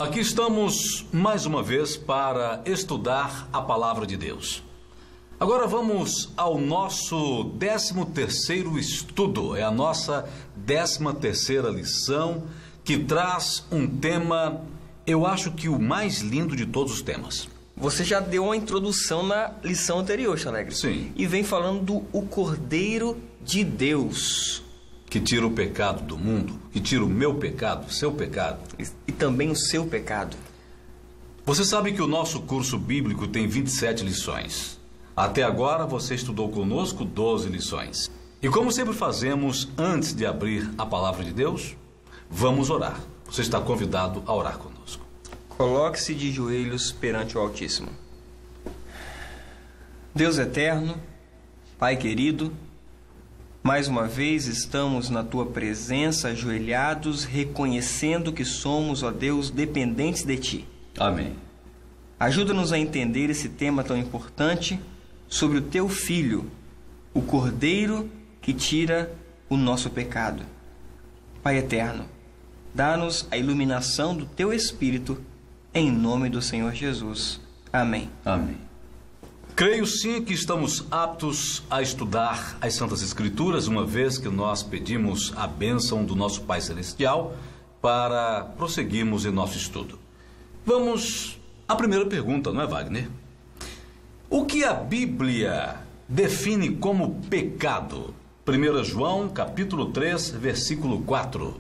Aqui estamos mais uma vez para estudar a Palavra de Deus. Agora vamos ao nosso 13º estudo, é a nossa 13ª lição, que traz um tema, eu acho que o mais lindo de todos os temas. Você já deu uma introdução na lição anterior, Chalegre. Sim. E vem falando do Cordeiro de Deus. Que tira o pecado do mundo, que tira o meu pecado, o seu pecado. E também o seu pecado. Você sabe que o nosso curso bíblico tem 27 lições. Até agora você estudou conosco 12 lições. E como sempre fazemos antes de abrir a Palavra de Deus, vamos orar. Você está convidado a orar conosco. Coloque-se de joelhos perante o Altíssimo. Deus eterno, Pai querido, mais uma vez estamos na Tua presença, ajoelhados, reconhecendo que somos, ó Deus, dependentes de Ti. Amém. Ajuda-nos a entender esse tema tão importante sobre o Teu Filho, o Cordeiro que tira o nosso pecado. Pai eterno, dá-nos a iluminação do Teu Espírito, em nome do Senhor Jesus. Amém. Amém. Creio sim que estamos aptos a estudar as Santas Escrituras, uma vez que nós pedimos a bênção do nosso Pai Celestial para prosseguirmos em nosso estudo. Vamos à primeira pergunta, não é, Wagner? O que a Bíblia define como pecado? 1 João, capítulo 3, versículo 4.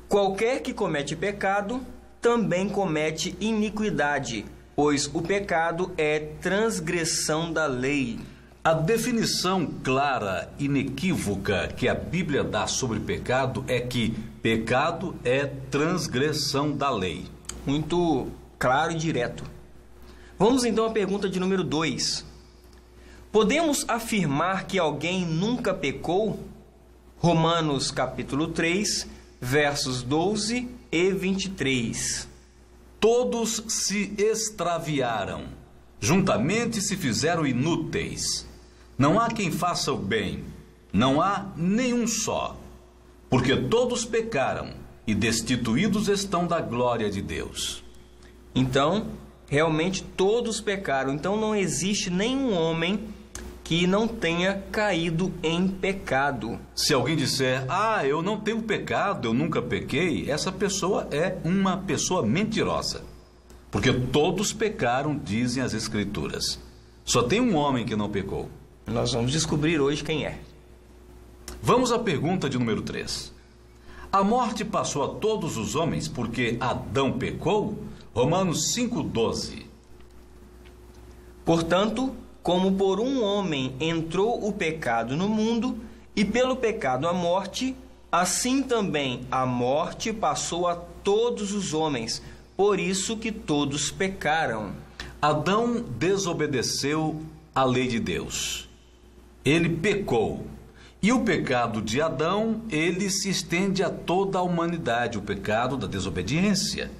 Qualquer que comete pecado, também comete iniquidade, pois o pecado é transgressão da lei. A definição clara, inequívoca que a Bíblia dá sobre pecado é que pecado é transgressão da lei. Muito claro e direto. Vamos então à pergunta de número 2. Podemos afirmar que alguém nunca pecou? Romanos capítulo 3, versos 12 e 23. Todos se extraviaram, juntamente se fizeram inúteis. Não há quem faça o bem, não há nenhum só. Porque todos pecaram e destituídos estão da glória de Deus. Então, realmente todos pecaram. Então não existe nenhum homem que não tenha caído em pecado. Se alguém disser, eu não tenho pecado, eu nunca pequei, essa pessoa é uma pessoa mentirosa. Porque todos pecaram, dizem as Escrituras. Só tem um homem que não pecou. Nós vamos descobrir hoje quem é. Vamos à pergunta de número 3. A morte passou a todos os homens porque Adão pecou? Romanos 5,12. Portanto, como por um homem entrou o pecado no mundo, e pelo pecado a morte, assim também a morte passou a todos os homens, por isso que todos pecaram. Adão desobedeceu à lei de Deus. Ele pecou. E o pecado de Adão, ele se estende a toda a humanidade, o pecado da desobediência.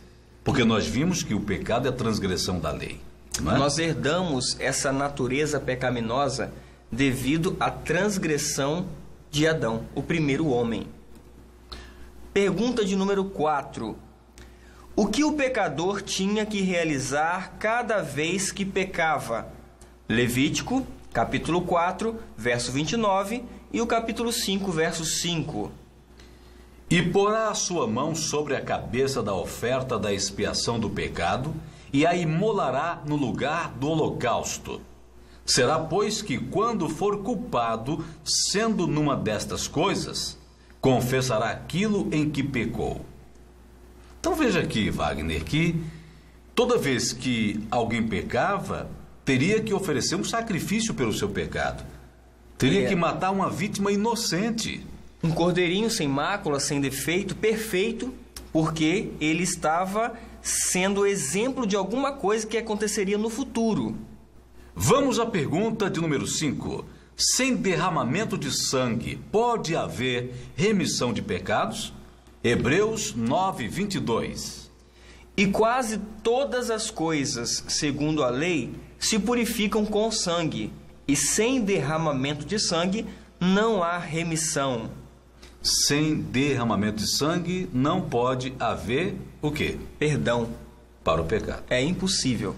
Porque nós vimos que o pecado é a transgressão da lei. Não é? Nós herdamos essa natureza pecaminosa devido à transgressão de Adão, o primeiro homem. Pergunta de número 4. O que o pecador tinha que realizar cada vez que pecava? Levítico, capítulo 4, verso 29 e o capítulo 5, verso 5. E porá a sua mão sobre a cabeça da oferta da expiação do pecado e a imolará no lugar do holocausto. Será, pois, que quando for culpado, sendo numa destas coisas, confessará aquilo em que pecou. Então veja aqui, Wagner, que toda vez que alguém pecava, teria que oferecer um sacrifício pelo seu pecado. Teria que matar uma vítima inocente. Um cordeirinho sem mácula, sem defeito, perfeito, porque ele estava sendo exemplo de alguma coisa que aconteceria no futuro. Vamos à pergunta de número 5. Sem derramamento de sangue, pode haver remissão de pecados? Hebreus 9, 22. E quase todas as coisas, segundo a lei, se purificam com sangue, e sem derramamento de sangue não há remissão. Sem derramamento de sangue não pode haver o quê? Perdão. Para o pecado. É impossível.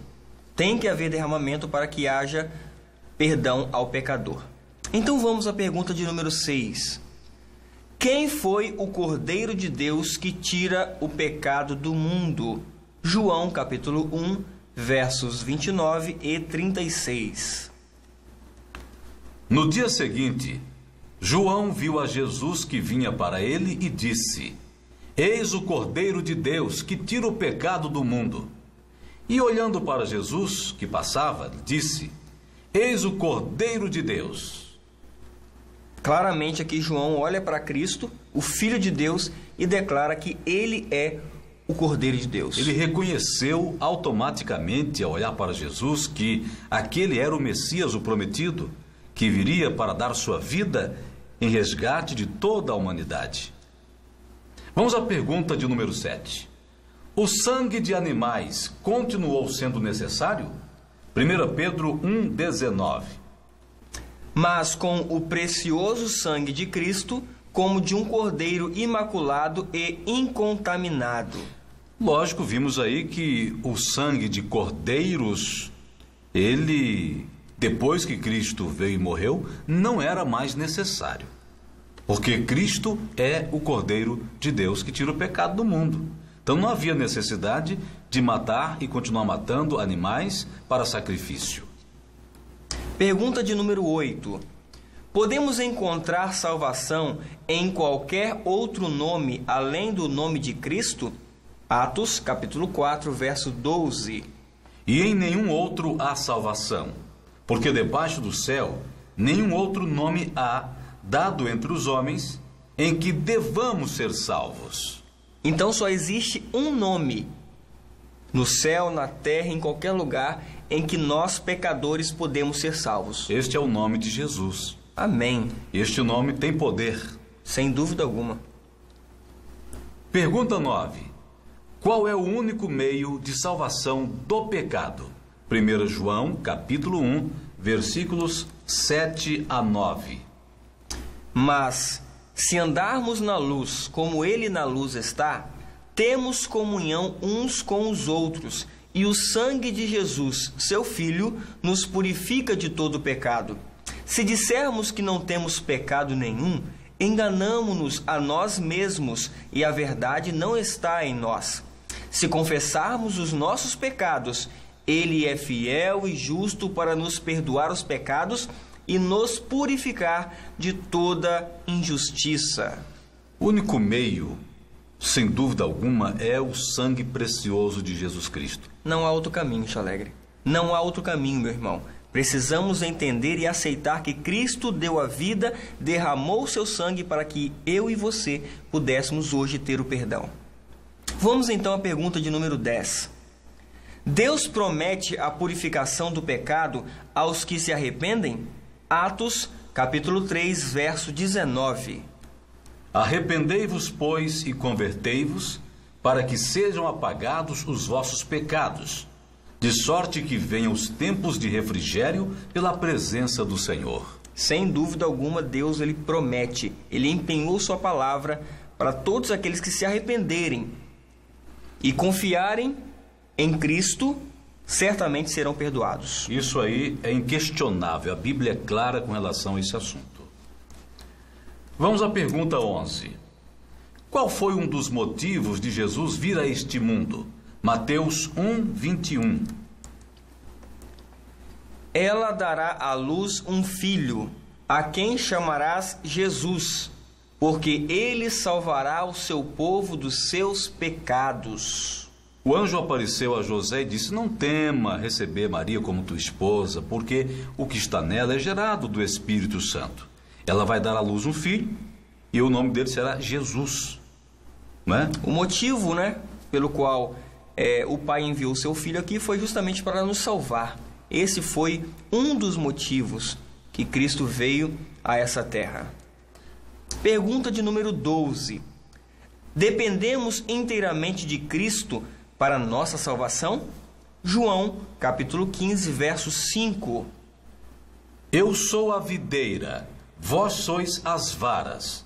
Tem que haver derramamento para que haja perdão ao pecador. Então vamos à pergunta de número 6. Quem foi o Cordeiro de Deus que tira o pecado do mundo? João capítulo 1, versos 29 e 36. No dia seguinte, João viu a Jesus que vinha para ele e disse: Eis o Cordeiro de Deus que tira o pecado do mundo. E olhando para Jesus, que passava, disse: Eis o Cordeiro de Deus. Claramente aqui João olha para Cristo, o Filho de Deus, e declara que ele é o Cordeiro de Deus. Ele reconheceu automaticamente, ao olhar para Jesus, que aquele era o Messias, o prometido, que viria para dar sua vida em resgate de toda a humanidade. Vamos à pergunta de número 7. O sangue de animais continuou sendo necessário? 1 Pedro 1,19. Mas com o precioso sangue de Cristo, como de um cordeiro imaculado e incontaminado. Lógico, vimos aí que o sangue de cordeiros, ele, depois que Cristo veio e morreu, não era mais necessário. Porque Cristo é o Cordeiro de Deus que tira o pecado do mundo. Então não havia necessidade de matar e continuar matando animais para sacrifício. Pergunta de número 8. Podemos encontrar salvação em qualquer outro nome além do nome de Cristo? Atos, capítulo 4, verso 12. E em nenhum outro há salvação, porque debaixo do céu nenhum outro nome há dado entre os homens em que devamos ser salvos. Então só existe um nome, no céu, na terra, em qualquer lugar, em que nós, pecadores, podemos ser salvos. Este é o nome de Jesus. Amém. Este nome tem poder. Sem dúvida alguma. Pergunta 9. Qual é o único meio de salvação do pecado? 1 João, capítulo 1, versículos 7 a 9. Mas, se andarmos na luz, como ele na luz está, temos comunhão uns com os outros, e o sangue de Jesus, seu Filho, nos purifica de todo pecado. Se dissermos que não temos pecado nenhum, enganamo-nos a nós mesmos, e a verdade não está em nós. Se confessarmos os nossos pecados, ele é fiel e justo para nos perdoar os pecados e nos purificar de toda injustiça. O único meio, sem dúvida alguma, é o sangue precioso de Jesus Cristo. Não há outro caminho, Chalegre. Não há outro caminho, meu irmão. Precisamos entender e aceitar que Cristo deu a vida, derramou seu sangue para que eu e você pudéssemos hoje ter o perdão. Vamos então à pergunta de número 10. Deus promete a purificação do pecado aos que se arrependem? Atos, capítulo 3, verso 19. Arrependei-vos, pois, e convertei-vos, para que sejam apagados os vossos pecados, de sorte que venham os tempos de refrigério pela presença do Senhor. Sem dúvida alguma, Deus ele promete, ele empenhou sua palavra para todos aqueles que se arrependerem e confiarem em Cristo, certamente serão perdoados. Isso aí é inquestionável, a Bíblia é clara com relação a esse assunto. Vamos à pergunta 11. Qual foi um dos motivos de Jesus vir a este mundo? Mateus 1, 21. Ela dará à luz um filho, a quem chamarás Jesus, porque ele salvará o seu povo dos seus pecados. O anjo apareceu a José e disse: não tema receber Maria como tua esposa, porque o que está nela é gerado do Espírito Santo. Ela vai dar à luz um filho e o nome dele será Jesus. Não é? O motivo, pelo qual o pai enviou seu filho aqui foi justamente para nos salvar. Esse foi um dos motivos que Cristo veio a essa terra. Pergunta de número 12. Dependemos inteiramente de Cristo para nossa salvação? João, capítulo 15, verso 5. Eu sou a videira, vós sois as varas.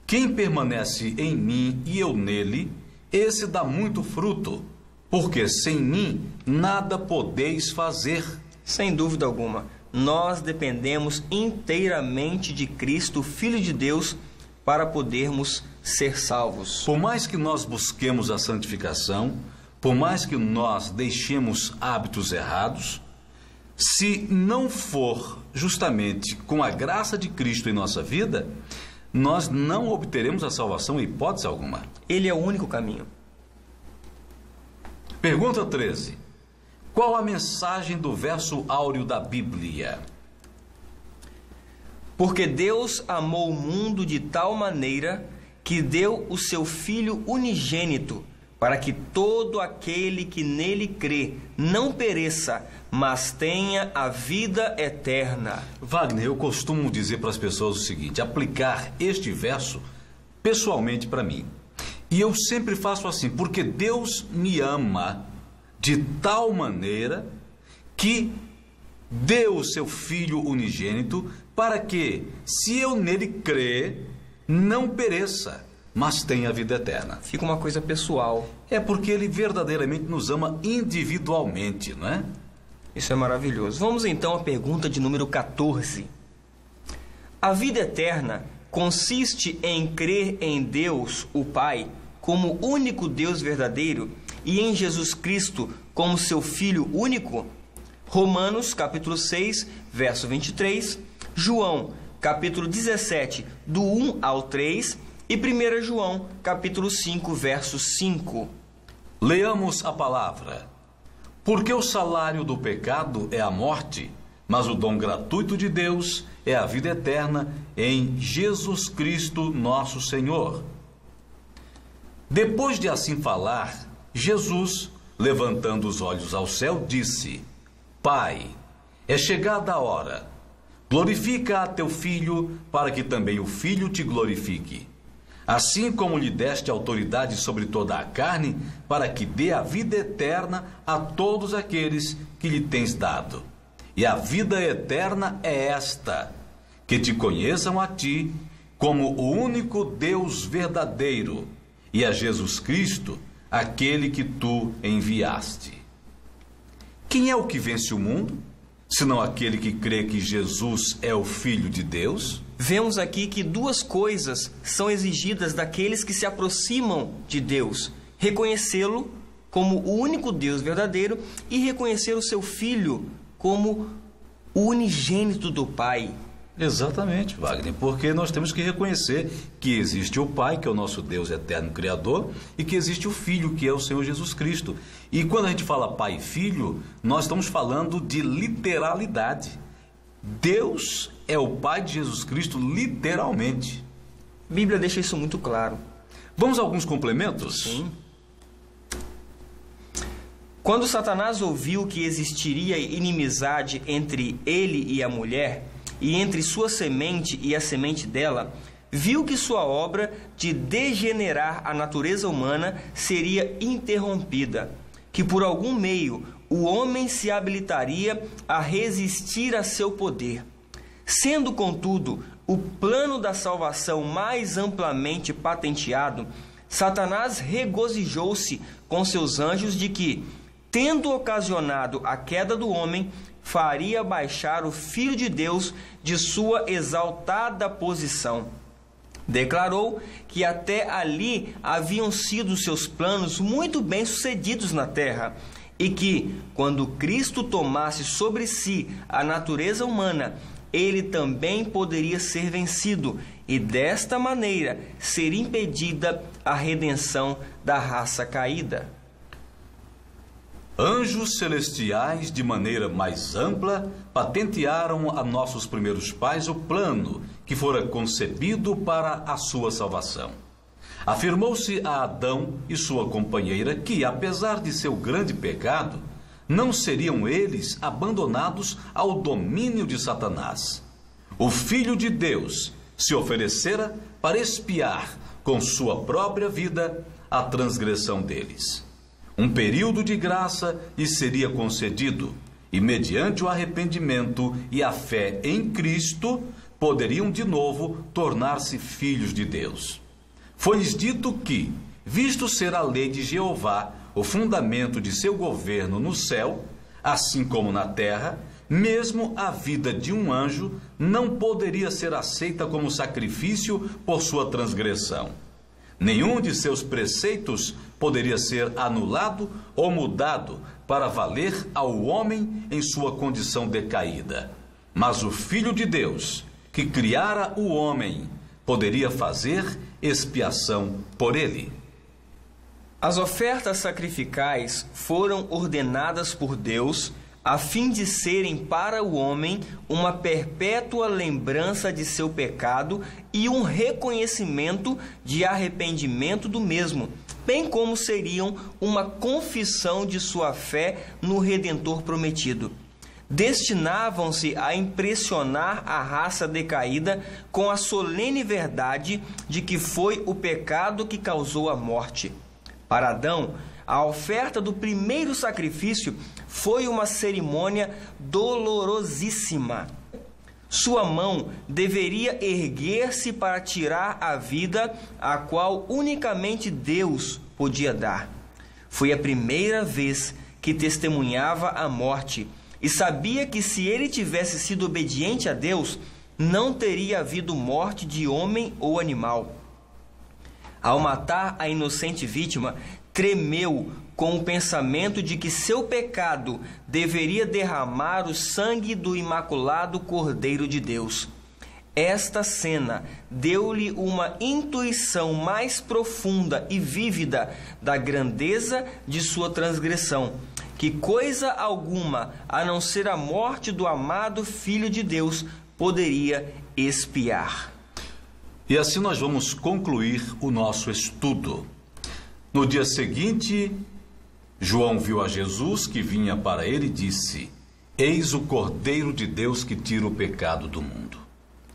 Quem permanece em mim e eu nele, esse dá muito fruto, porque sem mim nada podeis fazer. Sem dúvida alguma, nós dependemos inteiramente de Cristo, Filho de Deus, para podermos ser salvos. Por mais que nós busquemos a santificação, por mais que nós deixemos hábitos errados, se não for justamente com a graça de Cristo em nossa vida, nós não obteremos a salvação em hipótese alguma. Ele é o único caminho. Pergunta 13. Qual a mensagem do verso áureo da Bíblia? Porque Deus amou o mundo de tal maneira que deu o seu Filho unigênito, para que todo aquele que nele crê não pereça, mas tenha a vida eterna. Wagner, eu costumo dizer para as pessoas o seguinte, aplicar este verso pessoalmente para mim. E eu sempre faço assim, porque Deus me ama de tal maneira que deu o seu Filho unigênito para que, se eu nele crer, não pereça, mas tenha a vida eterna. Fica uma coisa pessoal. É porque ele verdadeiramente nos ama individualmente, não é? Isso é maravilhoso. Vamos então à pergunta de número 14. A vida eterna consiste em crer em Deus, o Pai, como único Deus verdadeiro e em Jesus Cristo como seu Filho único? Romanos, capítulo 6, verso 23, João, capítulo 17, do 1 ao 3 e 1 João, capítulo 5, verso 5. Leamos a palavra. Porque o salário do pecado é a morte, mas o dom gratuito de Deus é a vida eterna em Jesus Cristo, nosso Senhor. Depois de assim falar, Jesus, levantando os olhos ao céu, disse: Pai, é chegada a hora. Glorifica a teu Filho, para que também o Filho te glorifique. Assim como lhe deste autoridade sobre toda a carne, para que dê a vida eterna a todos aqueles que lhe tens dado. E a vida eterna é esta, que te conheçam a ti, como o único Deus verdadeiro, e a Jesus Cristo, aquele que tu enviaste. Quem é o que vence o mundo, senão aquele que crê que Jesus é o Filho de Deus? Vemos aqui que duas coisas são exigidas daqueles que se aproximam de Deus: reconhecê-lo como o único Deus verdadeiro e reconhecer o seu Filho como o unigênito do Pai. Exatamente, Wagner, porque nós temos que reconhecer que existe o Pai, que é o nosso Deus eterno Criador, e que existe o Filho, que é o Senhor Jesus Cristo. E quando a gente fala Pai e Filho, nós estamos falando de literalidade. Deus é o Pai de Jesus Cristo, literalmente. A Bíblia deixa isso muito claro. Vamos a alguns complementos? Sim. Quando Satanás ouviu que existiria inimizade entre ele e a mulher, e entre sua semente e a semente dela, viu que sua obra de degenerar a natureza humana seria interrompida, que por algum meio o homem se habilitaria a resistir a seu poder. Sendo, contudo, o plano da salvação mais amplamente patenteado, Satanás regozijou-se com seus anjos de que, tendo ocasionado a queda do homem, faria baixar o Filho de Deus de sua exaltada posição. Declarou que até ali haviam sido seus planos muito bem sucedidos na terra, e que, quando Cristo tomasse sobre si a natureza humana, ele também poderia ser vencido, e desta maneira ser impedida a redenção da raça caída. Anjos celestiais, de maneira mais ampla, patentearam a nossos primeiros pais o plano que fora concebido para a sua salvação. Afirmou-se a Adão e sua companheira que, apesar de seu grande pecado, não seriam eles abandonados ao domínio de Satanás. O Filho de Deus se oferecera para expiar com sua própria vida a transgressão deles. Um período de graça lhes seria concedido, e mediante o arrependimento e a fé em Cristo, poderiam de novo tornar-se filhos de Deus. Foi-lhes dito que, visto ser a lei de Jeová o fundamento de seu governo no céu, assim como na terra, mesmo a vida de um anjo não poderia ser aceita como sacrifício por sua transgressão. Nenhum de seus preceitos poderia ser anulado ou mudado para valer ao homem em sua condição decaída. Mas o Filho de Deus, que criara o homem, poderia fazer expiação por ele. As ofertas sacrificais foram ordenadas por Deus a fim de serem para o homem uma perpétua lembrança de seu pecado e um reconhecimento de arrependimento do mesmo, bem como seriam uma confissão de sua fé no Redentor prometido. Destinavam-se a impressionar a raça decaída com a solene verdade de que foi o pecado que causou a morte. Para Adão, a oferta do primeiro sacrifício foi uma cerimônia dolorosíssima. Sua mão deveria erguer-se para tirar a vida a qual unicamente Deus podia dar. Foi a primeira vez que testemunhava a morte e sabia que se ele tivesse sido obediente a Deus, não teria havido morte de homem ou animal. Ao matar a inocente vítima, tremeu com o pensamento de que seu pecado deveria derramar o sangue do imaculado Cordeiro de Deus. Esta cena deu-lhe uma intuição mais profunda e vívida da grandeza de sua transgressão, que coisa alguma, a não ser a morte do amado Filho de Deus, poderia expiar. E assim nós vamos concluir o nosso estudo. No dia seguinte, João viu a Jesus que vinha para ele e disse: Eis o Cordeiro de Deus que tira o pecado do mundo.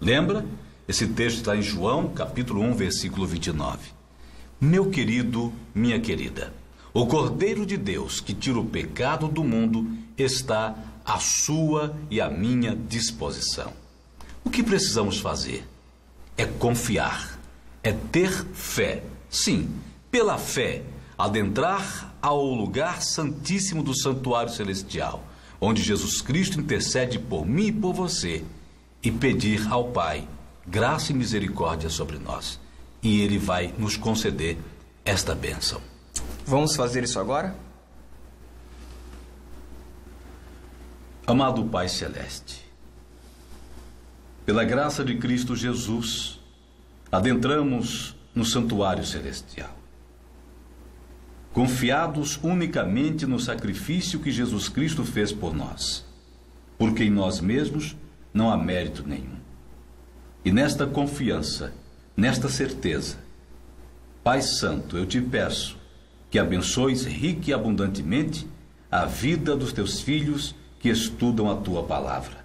Lembra? Esse texto está em João, capítulo 1, versículo 29. Meu querido, minha querida, o Cordeiro de Deus que tira o pecado do mundo está à sua e à minha disposição. O que precisamos fazer? É confiar, é ter fé. Sim, pela fé, adentrar ao lugar santíssimo do santuário celestial, onde Jesus Cristo intercede por mim e por você, e pedir ao Pai graça e misericórdia sobre nós. E Ele vai nos conceder esta bênção. Vamos fazer isso agora? Amado Pai Celeste, pela graça de Cristo Jesus, adentramos no santuário celestial, confiados unicamente no sacrifício que Jesus Cristo fez por nós, porque em nós mesmos não há mérito nenhum. E nesta confiança, nesta certeza, Pai Santo, eu te peço que abençoes rica e abundantemente a vida dos teus filhos que estudam a tua palavra.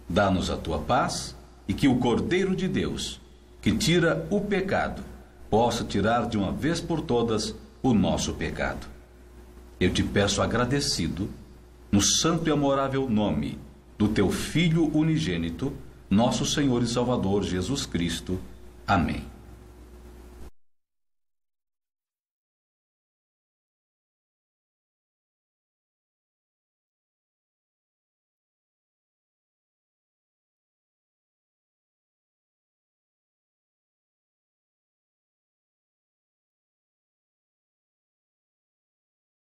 Dá-nos a tua paz e que o Cordeiro de Deus, que tira o pecado, possa tirar de uma vez por todas o nosso pecado. Eu te peço agradecido, no santo e amorável nome do teu Filho unigênito, nosso Senhor e Salvador Jesus Cristo. Amém.